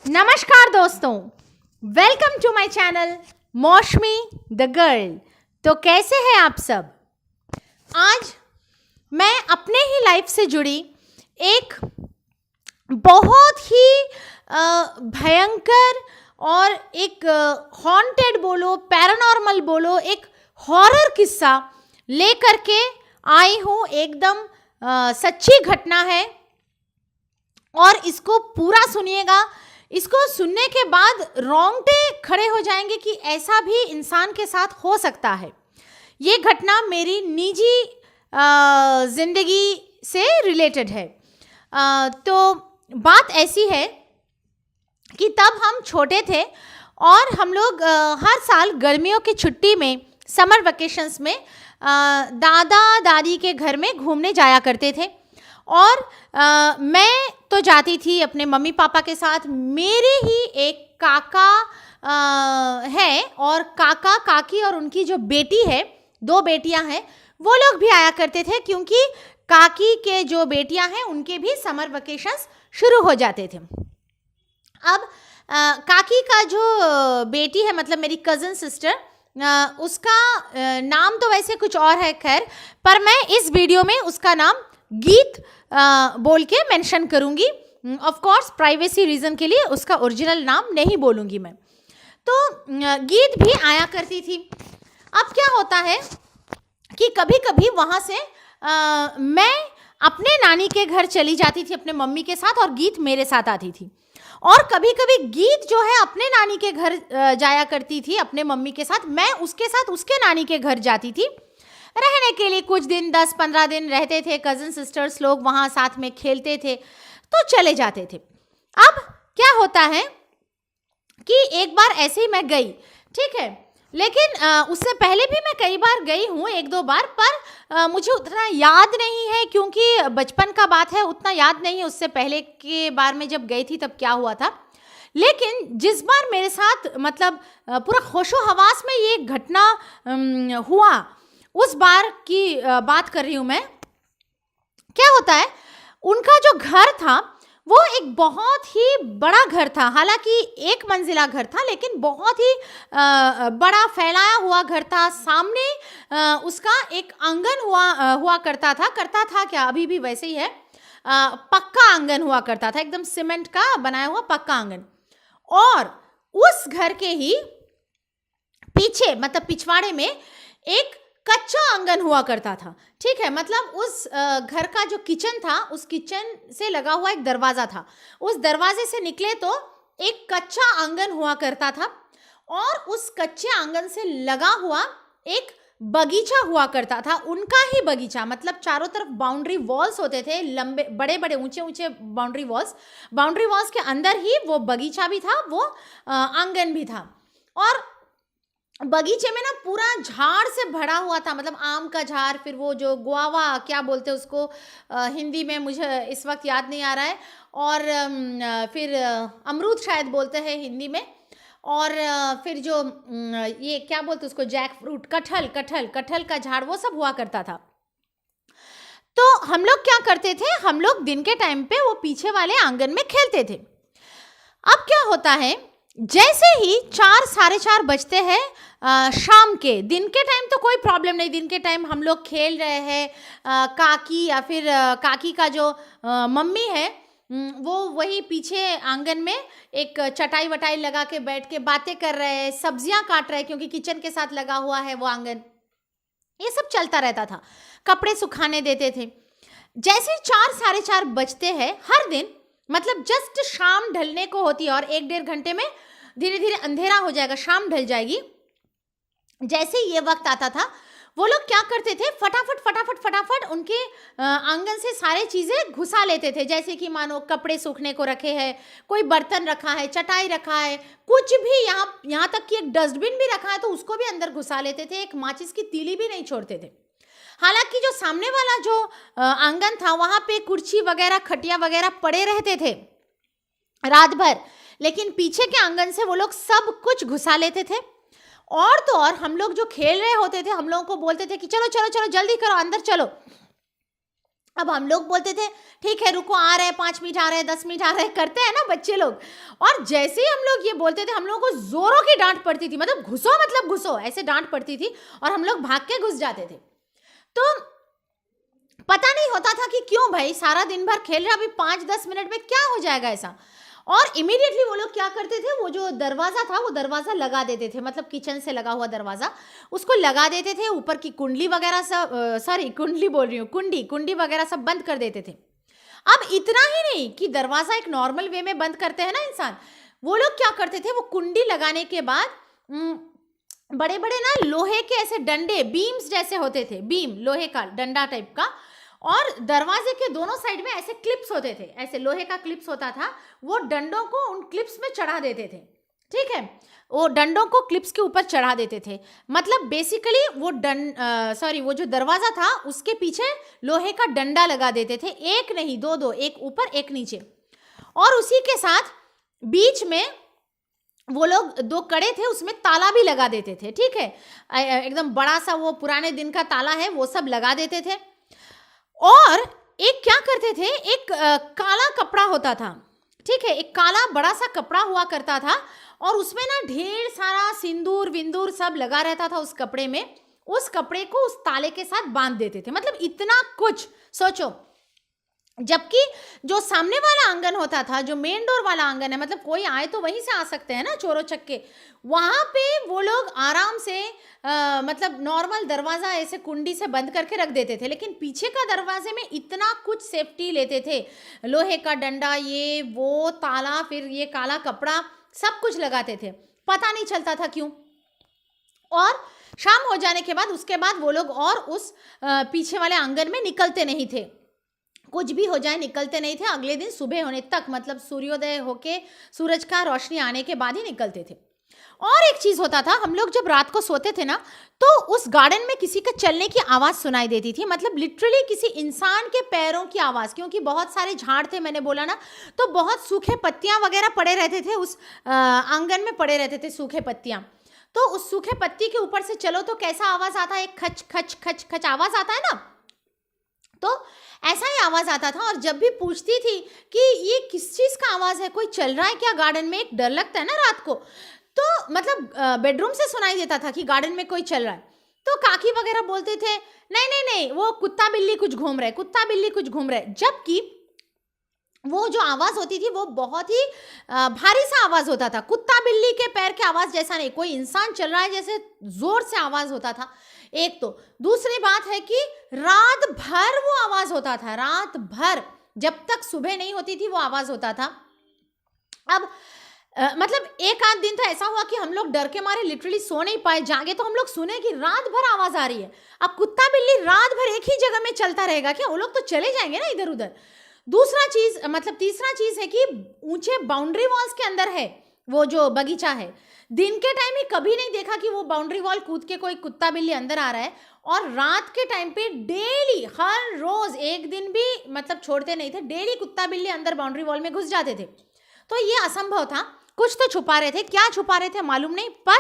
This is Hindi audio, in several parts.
नमस्कार दोस्तों, वेलकम टू माय चैनल मौसमी द गर्ल। तो कैसे हैं आप सब? आज मैं अपने ही लाइफ से जुड़ी एक बहुत ही भयंकर और एक हॉन्टेड बोलो, पैरानॉर्मल बोलो, एक हॉरर किस्सा लेकर के आई हूँ। एकदम सच्ची घटना है और इसको पूरा सुनिएगा। इसको सुनने के बाद रोंगटे खड़े हो जाएंगे कि ऐसा भी इंसान के साथ हो सकता है। ये घटना मेरी निजी जिंदगी से रिलेटेड है। तो बात ऐसी है कि तब हम छोटे थे और हम लोग हर साल गर्मियों की छुट्टी में, समर वेकेशंस में दादा दादी के घर में घूमने जाया करते थे। और मैं तो जाती थी अपने मम्मी पापा के साथ। मेरे ही एक काका है और काका काकी और उनकी जो बेटी है, 2 बेटियां हैं, वो लोग भी आया करते थे क्योंकि काकी के जो बेटियां हैं उनके भी समर वेकेशंस शुरू हो जाते थे। अब काकी का जो बेटी है, मतलब मेरी कज़न सिस्टर, उसका नाम तो वैसे कुछ और है, खैर, पर मैं इस वीडियो में उसका नाम गीत बोल के मेंशन करूंगी। ऑफ कोर्स प्राइवेसी रीजन के लिए उसका ओरिजिनल नाम नहीं बोलूंगी मैं। तो गीत भी आया करती थी। अब क्या होता है कि कभी कभी वहाँ से मैं अपने नानी के घर चली जाती थी अपने मम्मी के साथ और गीत मेरे साथ आती थी। और कभी कभी गीत जो है अपने नानी के घर जाया करती थी अपने मम्मी के साथ। मैं उसके साथ उसके नानी के घर जाती थी रहने के लिए। कुछ दिन 10-15 दिन रहते थे। कज़न सिस्टर्स लोग वहाँ साथ में खेलते थे तो चले जाते थे। अब क्या होता है कि एक बार ऐसे ही मैं गई, ठीक है, लेकिन उससे पहले भी मैं कई बार गई हूँ, 1-2 बार, पर मुझे उतना याद नहीं है क्योंकि बचपन का बात है, उतना याद नहीं है उससे पहले के बार में जब गई थी तब क्या हुआ था। लेकिन जिस बार मेरे साथ मतलब पूरा होशो हवास में ये घटना हुआ, उस बार की बात कर रही हूँ मैं। क्या होता है, उनका जो घर था वो एक बहुत ही बड़ा घर था। हालांकि 1 मंजिला घर था लेकिन बहुत ही बड़ा फैलाया हुआ घर था। सामने उसका एक आंगन हुआ करता था क्या, अभी भी वैसे ही है। पक्का आंगन हुआ करता था, एकदम सीमेंट का बनाया हुआ पक्का आंगन। और उस घर के ही पीछे, मतलब पिछवाड़े में, एक कच्चा आंगन हुआ करता था, ठीक है। मतलब उस घर का जो किचन था, उस किचन से लगा हुआ एक दरवाज़ा था। उस दरवाजे से निकले तो एक कच्चा आंगन हुआ करता था और उस कच्चे आंगन से लगा हुआ एक बगीचा हुआ करता था, उनका ही बगीचा। मतलब चारों तरफ बाउंड्री वॉल्स होते थे, लंबे बड़े बड़े ऊंचे ऊंचे बाउंड्री वॉल्स के अंदर ही वो बगीचा भी था, वो आंगन भी था। और बगीचे में ना पूरा झाड़ से भरा हुआ था, मतलब आम का झाड़, फिर वो जो गुआवा क्या बोलते हैं उसको हिंदी में, मुझे इस वक्त याद नहीं आ रहा है, और फिर अमरूद शायद बोलते हैं हिंदी में। और फिर जो ये क्या बोलते हैं उसको, जैक फ्रूट, कटहल का झाड़, वो सब हुआ करता था। तो हम लोग क्या करते थे, हम लोग दिन के टाइम पे वो पीछे वाले आंगन में खेलते थे। अब क्या होता है, जैसे ही 4-4:30 बजते हैं शाम के, दिन के टाइम तो कोई प्रॉब्लम नहीं, दिन के टाइम हम लोग खेल रहे हैं। काकी या फिर काकी का जो मम्मी है, वो वही पीछे आंगन में एक चटाई वटाई लगा के बैठ के बातें कर रहे हैं, सब्जियां काट रहे हैं क्योंकि किचन के साथ लगा हुआ है वो आंगन। ये सब चलता रहता था। कपड़े सुखाने देते थे। जैसे 4-4:30 बजते हैं हर दिन, मतलब जस्ट शाम ढलने को होती है और 1-1.5 घंटे में धीरे धीरे अंधेरा हो जाएगा, शाम ढल जाएगी। जैसे ये वक्त आता था, वो लोग क्या करते थे, फटाफट उनके आंगन से सारे चीज़ें घुसा लेते थे। जैसे कि मानो कपड़े सूखने को रखे हैं, कोई बर्तन रखा है, चटाई रखा है, कुछ भी, यहाँ तक कि एक डस्टबिन भी रखा है तो उसको भी अंदर घुसा लेते थे। एक माचिस की तीली भी नहीं छोड़ते थे। हालांकि जो सामने वाला जो आंगन था, वहाँ पे कुर्सी वगैरह, खटिया वगैरह पड़े रहते थे रात भर, लेकिन पीछे के आंगन से वो लोग सब कुछ घुसा लेते थे। और तो और हम लोग जो खेल रहे होते थे, हम लोगों को बोलते थे कि चलो चलो चलो जल्दी करो, अंदर चलो। अब हम लोग बोलते थे ठीक है रुको, आ रहे हैं, 5 मिनट आ रहे हैं, 10 मिनट आ रहे हैं, करते हैं ना बच्चे लोग। और जैसे ही हम लोग ये बोलते थे हम लोगों को जोरों की डांट पड़ती थी, मतलब घुसो ऐसे डांट पड़ती थी और हम लोग भाग के घुस जाते थे। तो पता नहीं होता था कि क्यों भाई, सारा दिन भर खेल रहे, अभी 5-10 मिनट में क्या हो जाएगा ऐसा। और इमीडिएटली वो लोग क्या करते थे, वो जो दरवाज़ा था वो दरवाज़ा लगा देते थे, मतलब किचन से लगा हुआ दरवाज़ा उसको लगा देते थे, ऊपर की कुंडली वगैरह सब, सॉरी कुंडली बोल रही हूँ, कुंडी वगैरह सब बंद कर देते थे। अब इतना ही नहीं कि दरवाज़ा एक नॉर्मल वे में बंद करते हैं ना इंसान, वो लोग क्या करते थे, वो कुंडी लगाने के बाद बड़े बड़े ना लोहे के ऐसे डंडे, बीम्स जैसे होते थे, बीम लोहे का डंडा टाइप का, और दरवाजे के दोनों साइड में ऐसे क्लिप्स होते थे, ऐसे लोहे का क्लिप्स होता था, वो डंडों को उन क्लिप्स में चढ़ा देते थे। ठीक है, वो डंडों को क्लिप्स के ऊपर चढ़ा देते थे, मतलब बेसिकली वो वो जो दरवाजा था उसके पीछे लोहे का डंडा लगा देते थे, एक नहीं दो, एक ऊपर एक नीचे, और उसी के साथ बीच में वो लोग 2 कड़े थे, उसमें ताला भी लगा देते थे। ठीक है, एकदम बड़ा सा वो पुराने दिन का ताला है, वो सब लगा देते थे। और एक क्या करते थे, एक काला कपड़ा होता था, ठीक है, एक काला बड़ा सा कपड़ा हुआ करता था, और उसमें ना ढेर सारा सिंदूर विंदूर सब लगा रहता था उस कपड़े में, उस कपड़े को उस ताले के साथ बांध देते थे। मतलब इतना कुछ सोचो, जबकि जो सामने वाला आंगन होता था, जो मेन डोर वाला आंगन है, मतलब कोई आए तो वहीं से आ सकते हैं ना चोरों चक्के, वहां पे वो लोग आराम से मतलब नॉर्मल दरवाजा ऐसे कुंडी से बंद करके रख देते थे, लेकिन पीछे का दरवाजे में इतना कुछ सेफ्टी लेते थे, लोहे का डंडा, ये वो ताला, फिर ये काला कपड़ा, सब कुछ लगाते थे, पता नहीं चलता था क्यों। और शाम हो जाने के बाद उसके बाद वो लोग और उस पीछे वाले आंगन में निकलते नहीं थे, कुछ भी हो जाए निकलते नहीं थे, अगले दिन सुबह होने तक, मतलब सूर्योदय होके सूरज का रोशनी आने के बाद ही निकलते थे। और एक चीज होता था, हम लोग जब रात को सोते थे ना, तो उस गार्डन में किसी का चलने की आवाज सुनाई देती थी, मतलब लिटरली किसी इंसान के पैरों की आवाज, क्योंकि बहुत सारे झाड़ थे, मैंने बोला ना, तो बहुत सूखे पत्तियां वगैरह पड़े रहते थे उस आंगन में, पड़े रहते थे सूखे पत्तियां, तो उस सूखे पत्ती के ऊपर से चलो तो कैसा आवाज आता है, एक खच खच खच खच आवाज आता है ना, तो ऐसा ही आवाज आता था। और जब भी पूछती थी कि ये किस चीज का आवाज है, कोई चल रहा है क्या गार्डन में, एक डर लगता है ना रात को, तो मतलब बेडरूम से सुनाई देता था कि गार्डन में कोई चल रहा है, तो काकी वगैरह बोलते थे नहीं नहीं नहीं, वो कुत्ता बिल्ली कुछ घूम रहे, कुत्ता बिल्ली कुछ घूम रहे, जबकि वो जो आवाज होती थी वो बहुत ही भारी सा आवाज होता था, कुत्ता बिल्ली के पैर की आवाज जैसा नहीं, कोई इंसान चल रहा है जैसे जोर से आवाज होता था। एक तो दूसरी बात है कि रात भर वो आवाज होता था, रात भर, जब तक सुबह नहीं होती थी वो आवाज होता था। अब मतलब एक आध दिन तो ऐसा हुआ कि हम लोग डर के मारे लिटरली सो नहीं पाए, जागे तो हम लोग सुने कि रात भर आवाज आ रही है। अब कुत्ता बिल्ली रात भर एक ही जगह में चलता रहेगा क्या, वो लोग तो चले जाएंगे ना इधर उधर। दूसरा चीज, मतलब तीसरा चीज है कि ऊंचे बाउंड्री वॉल्स के अंदर है वो जो बगीचा है, दिन के टाइम ही कभी नहीं देखा कि वो बाउंड्री वॉल कूद के कोई कुत्ता बिल्ली अंदर आ रहा है, और रात के टाइम पे डेली, हर रोज, एक दिन भी मतलब छोड़ते नहीं थे, डेली कुत्ता बिल्ली अंदर बाउंड्री वॉल में घुस जाते थे। तो ये असंभव था, कुछ तो छुपा रहे थे, क्या छुपा रहे थे मालूम नहीं, पर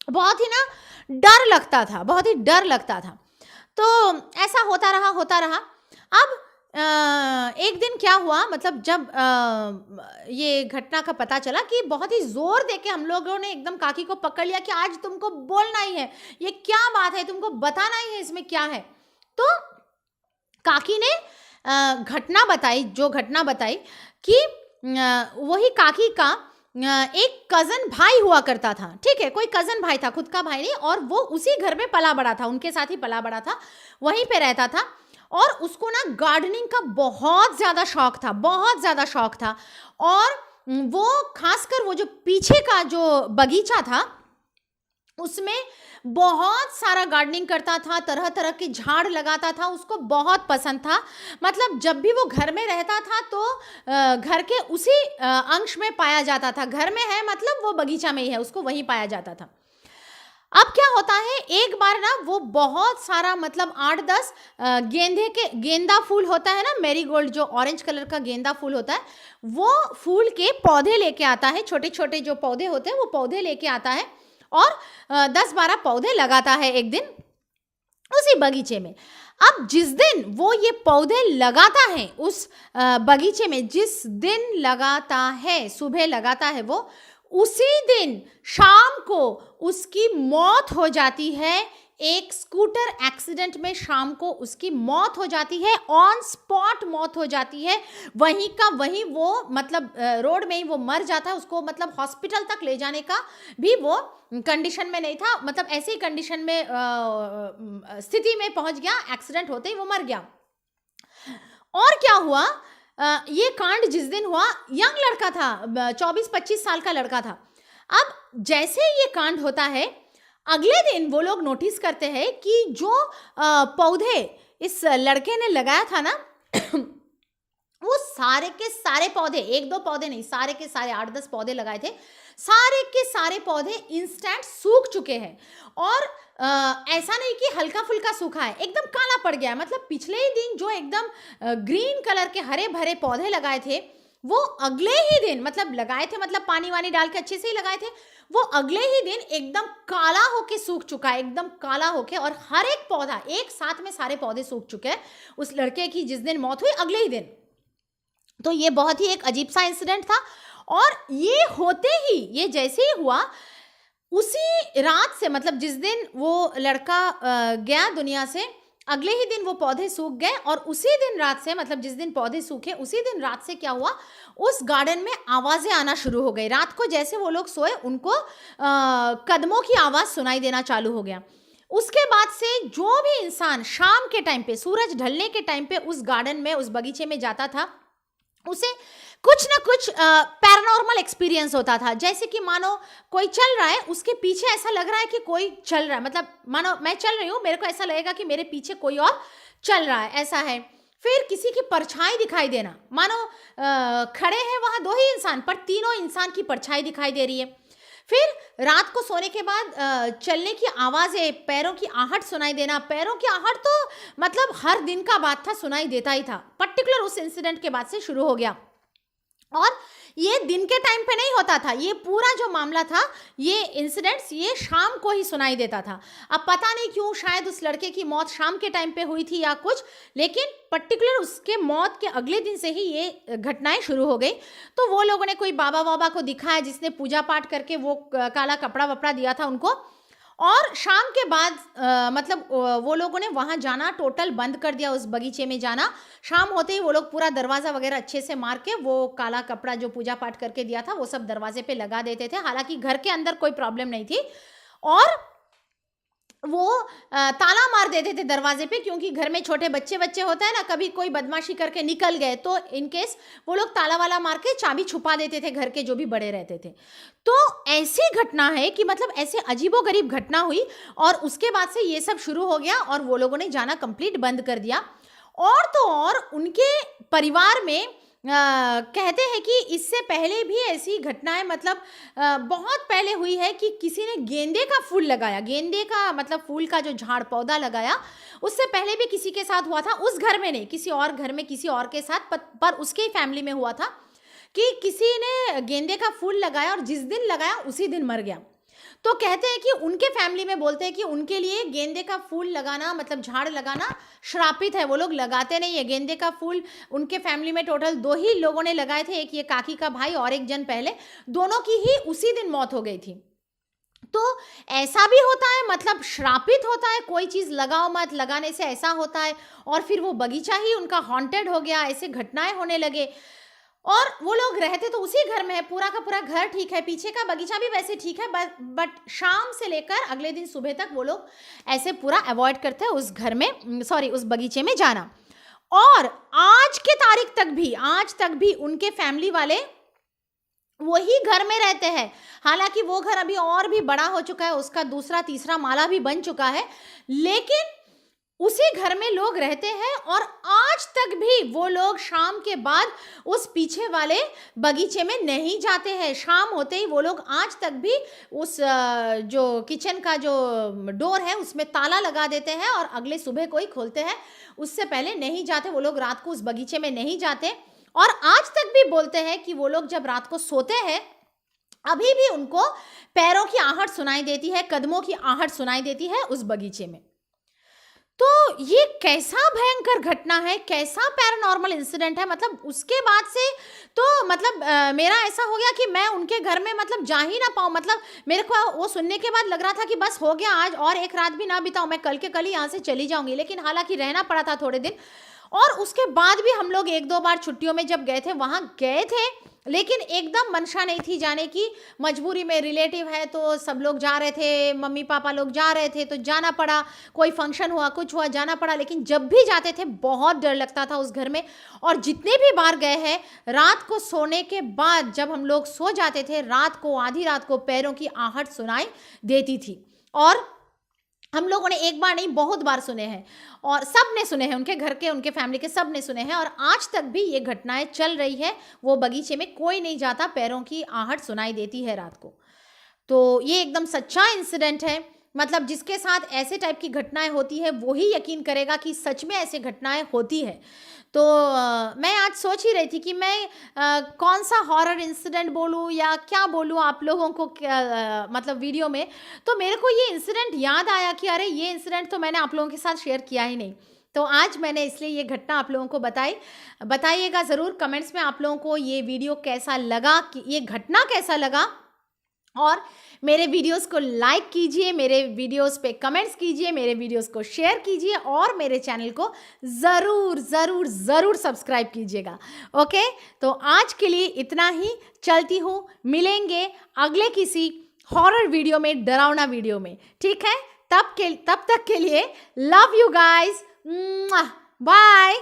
बहुत ही ना डर लगता था, बहुत ही डर लगता था। तो ऐसा होता रहा। अब एक दिन क्या हुआ, मतलब जब ये घटना का पता चला कि बहुत ही जोर देके हम लोगों ने एकदम काकी को पकड़ लिया कि आज तुमको बोलना ही है, ये क्या बात है, तुमको बताना ही है, इसमें क्या है। तो काकी ने घटना बताई, जो घटना बताई कि वही काकी का एक कजन भाई हुआ करता था, ठीक है, कोई कजन भाई था, खुद का भाई नहीं, और वो उसी घर में पला बड़ा था, उनके साथ ही पला बड़ा था, वहीं पे रहता था, और उसको ना गार्डनिंग का बहुत ज़्यादा शौक था, बहुत ज़्यादा शौक था। और वो खासकर वो जो पीछे का जो बगीचा था उसमें बहुत सारा गार्डनिंग करता था, तरह तरह के झाड़ लगाता था, उसको बहुत पसंद था। मतलब जब भी वो घर में रहता था तो घर के उसी अंश में पाया जाता था, घर में है मतलब वो बगीचा में ही है, उसको वहीं पाया जाता था। अब क्या होता है, एक बार ना वो बहुत सारा, मतलब 8-10 गेंदा फूल होता है ना, मैरीगोल्ड, जो ऑरेंज कलर का गेंदा फूल होता है, वो फूल के पौधे लेके आता है, छोटे छोटे जो पौधे होते हैं वो पौधे लेके आता है, और 10-12 पौधे लगाता है एक दिन। उसी बगीचे में। अब जिस दिन वो ये पौधे लगाता है उस बगीचे में, जिस दिन लगाता है, सुबह लगाता है वो, उसी दिन शाम को उसकी मौत हो जाती है। एक स्कूटर एक्सीडेंट में शाम को उसकी मौत हो जाती है, ऑन स्पॉट मौत हो जाती है, वहीं का वहीं वो मतलब रोड में ही वो मर जाता है। उसको मतलब हॉस्पिटल तक ले जाने का भी वो कंडीशन में नहीं था, मतलब ऐसी कंडीशन में स्थिति में पहुंच गया, एक्सीडेंट होते ही वो मर गया। और क्या हुआ, ये कांड जिस दिन हुआ, यंग लड़का था, 24-25 साल का लड़का था। अब जैसे ये कांड होता है, अगले दिन वो लोग नोटिस करते हैं कि जो पौधे इस लड़के ने लगाया था ना वो सारे के सारे पौधे, एक दो पौधे नहीं, सारे के सारे 8-10 पौधे लगाए थे, सारे के सारे पौधे इंस्टेंट सूख चुके हैं। और ऐसा नहीं कि हल्का फुल्का सूखा है, एकदम काला पड़ गया है। मतलब पिछले ही दिन जो एकदम ग्रीन कलर के हरे भरे पौधे लगाए थे, वो अगले ही दिन, मतलब लगाए थे मतलब पानी वानी डाल के अच्छे से ही लगाए थे, वो अगले ही दिन एकदम काला होके सूख चुका है, एकदम काला होके। और हर एक पौधा, एक साथ में सारे पौधे सूख चुके हैं उस लड़के की जिस दिन मौत हुई, अगले ही दिन। तो ये बहुत ही एक अजीब सा इंसिडेंट था। और ये होते ही, ये जैसे ही हुआ, उसी रात से, मतलब जिस दिन वो लड़का गया दुनिया से, अगले ही दिन वो पौधे सूख गए। और उसी दिन रात से, मतलब जिस दिन पौधे सूखे, उसी दिन रात से क्या हुआ, उस गार्डन में आवाजें आना शुरू हो गई। रात को जैसे वो लोग सोए, उनको कदमों की आवाज सुनाई देना चालू हो गया। उसके बाद से जो भी इंसान शाम के टाइम पे, सूरज ढलने के टाइम पे उस गार्डन में, उस बगीचे में जाता था, उसे कुछ ना कुछ पैरानॉर्मल एक्सपीरियंस होता था। जैसे कि मानो कोई चल रहा है, उसके पीछे ऐसा लग रहा है कि कोई चल रहा है, मतलब मानो मैं चल रही हूँ, मेरे को ऐसा लगेगा कि मेरे पीछे कोई और चल रहा है, ऐसा है। फिर किसी की परछाई दिखाई देना, मानो खड़े हैं वहाँ दो ही इंसान, पर तीनों इंसान की परछाई दिखाई दे रही है। फिर रात को सोने के बाद चलने की आवाज़ें, पैरों की आहट सुनाई देना। पैरों की आहट तो मतलब हर दिन का बात था, सुनाई देता ही था, पर्टिकुलर उस इंसिडेंट के बाद से शुरू हो गया। और ये दिन के टाइम पे नहीं होता था, ये पूरा जो मामला था, ये इंसिडेंट्स ये शाम को ही सुनाई देता था। अब पता नहीं क्यों, शायद उस लड़के की मौत शाम के टाइम पे हुई थी या कुछ, लेकिन पर्टिकुलर उसके मौत के अगले दिन से ही ये घटनाएं शुरू हो गई। तो वो लोगों ने कोई बाबा वाबा को दिखाया, जिसने पूजा पाठ करके वो काला कपड़ा वपड़ा दिया था उनको। और शाम के बाद मतलब वो लोगों ने वहाँ जाना टोटल बंद कर दिया, उस बगीचे में जाना। शाम होते ही वो लोग पूरा दरवाज़ा वगैरह अच्छे से मार के, वो काला कपड़ा जो पूजा पाठ करके दिया था वो सब दरवाजे पे लगा देते थे। हालांकि घर के अंदर कोई प्रॉब्लम नहीं थी, और वो ताला मार देते थे दरवाजे पे, क्योंकि घर में छोटे बच्चे होते हैं ना, कभी कोई बदमाशी करके निकल गए तो इन केस वो लोग ताला वाला मार के चाबी छुपा देते थे, घर के जो भी बड़े रहते थे। तो ऐसी घटना है कि मतलब ऐसे अजीबोगरीब घटना हुई, और उसके बाद से ये सब शुरू हो गया और वो लोगों ने जाना कंप्लीट बंद कर दिया। और तो और उनके परिवार में कहते हैं कि इससे पहले भी ऐसी घटनाएं, मतलब बहुत पहले हुई है कि किसी ने गेंदे का फूल लगाया, गेंदे का मतलब फूल का जो झाड़ पौधा लगाया, उससे पहले भी किसी के साथ हुआ था। उस घर में नहीं, किसी और घर में किसी और के साथ, पर उसके ही फैमिली में हुआ था कि किसी ने गेंदे का फूल लगाया और जिस दिन लगाया उसी दिन मर गया। तो कहते हैं कि उनके फैमिली में बोलते हैं कि उनके लिए गेंदे का फूल लगाना, मतलब झाड़ लगाना श्रापित है, वो लोग लगाते नहीं है गेंदे का फूल। उनके फैमिली में टोटल 2 ही लोगों ने लगाए थे, एक ये काकी का भाई और एक जन पहले, दोनों की ही उसी दिन मौत हो गई थी। तो ऐसा भी होता है, मतलब श्रापित होता है, कोई चीज़ लगाओ मत, लगाने से ऐसा होता है, और फिर वो बगीचा ही उनका हॉन्टेड हो गया, ऐसे घटनाएं होने लगे। और वो लोग रहते तो उसी घर में है, पूरा का पूरा घर ठीक है, पीछे का बगीचा भी वैसे ठीक है, बट शाम से लेकर अगले दिन सुबह तक वो लोग ऐसे पूरा अवॉइड करते हैं उस घर में, सॉरी उस बगीचे में जाना। और आज के तारीख तक भी, आज तक भी उनके फैमिली वाले वही घर में रहते हैं। हालांकि वो घर अभी और भी बड़ा हो चुका है, उसका दूसरा तीसरा माला भी बन चुका है, लेकिन उसी घर में लोग रहते हैं। और आज तक भी वो लोग शाम के बाद उस पीछे वाले बगीचे में नहीं जाते हैं। शाम होते ही वो लोग आज तक भी उस जो किचन का जो डोर है उसमें ताला लगा देते हैं, और अगले सुबह को ही खोलते हैं, उससे पहले नहीं जाते वो लोग, रात को उस बगीचे में नहीं जाते। और आज तक भी बोलते हैं कि वो लोग जब रात को सोते हैं, अभी भी उनको पैरों की आहट सुनाई देती है, कदमों की आहट सुनाई देती है उस बगीचे में। तो ये कैसा भयंकर घटना है, कैसा पैरानॉर्मल इंसिडेंट है। मतलब उसके बाद से तो मतलब मेरा ऐसा हो गया कि मैं उनके घर में मतलब जा ही ना पाऊँ। मतलब मेरे को वो सुनने के बाद लग रहा था कि बस हो गया, आज और एक रात भी ना बिताऊँ, मैं कल के कल ही यहाँ से चली जाऊँगी। लेकिन हालांकि रहना पड़ा था थोड़े दिन, और उसके बाद भी हम लोग एक दो बार छुट्टियों में जब गए थे वहाँ गए थे, लेकिन एकदम मंशा नहीं थी जाने की। मजबूरी में, रिलेटिव है तो सब लोग जा रहे थे, मम्मी पापा लोग जा रहे थे तो जाना पड़ा, कोई फंक्शन हुआ कुछ हुआ जाना पड़ा। लेकिन जब भी जाते थे बहुत डर लगता था उस घर में। और जितने भी बार गए हैं, रात को सोने के बाद जब हम लोग सो जाते थे, रात को आधी रात को पैरों की आहट सुनाई देती थी। और हम लोगों ने एक बार नहीं बहुत बार सुने हैं, और सब ने सुने हैं, उनके घर के उनके फैमिली के सब ने सुने हैं। और आज तक भी ये घटनाएं चल रही है। वो बगीचे में कोई नहीं जाता, पैरों की आहट सुनाई देती है रात को। तो ये एकदम सच्चा इंसिडेंट है। मतलब जिसके साथ ऐसे टाइप की घटनाएं होती है वही यकीन करेगा कि सच में ऐसे घटनाएं होती है। तो मैं आज सोच ही रही थी कि मैं कौन सा हॉरर इंसिडेंट बोलूँ या क्या बोलूँ आप लोगों को, मतलब वीडियो में। तो मेरे को ये इंसिडेंट याद आया कि अरे ये इंसिडेंट तो मैंने आप लोगों के साथ शेयर किया ही नहीं। तो आज मैंने इसलिए ये घटना आप लोगों को बताइएगा ज़रूर कमेंट्स में आप लोगों को ये वीडियो कैसा लगा, कि ये घटना कैसा लगा। और मेरे वीडियोस को लाइक कीजिए, मेरे वीडियोस पे कमेंट्स कीजिए, मेरे वीडियोस को शेयर कीजिए, और मेरे चैनल को ज़रूर ज़रूर ज़रूर सब्सक्राइब कीजिएगा। ओके, तो आज के लिए इतना ही। चलती हूँ, मिलेंगे अगले किसी हॉरर वीडियो में, डरावना वीडियो में। ठीक है, तब तक के लिए लव यू गाइज, बाय।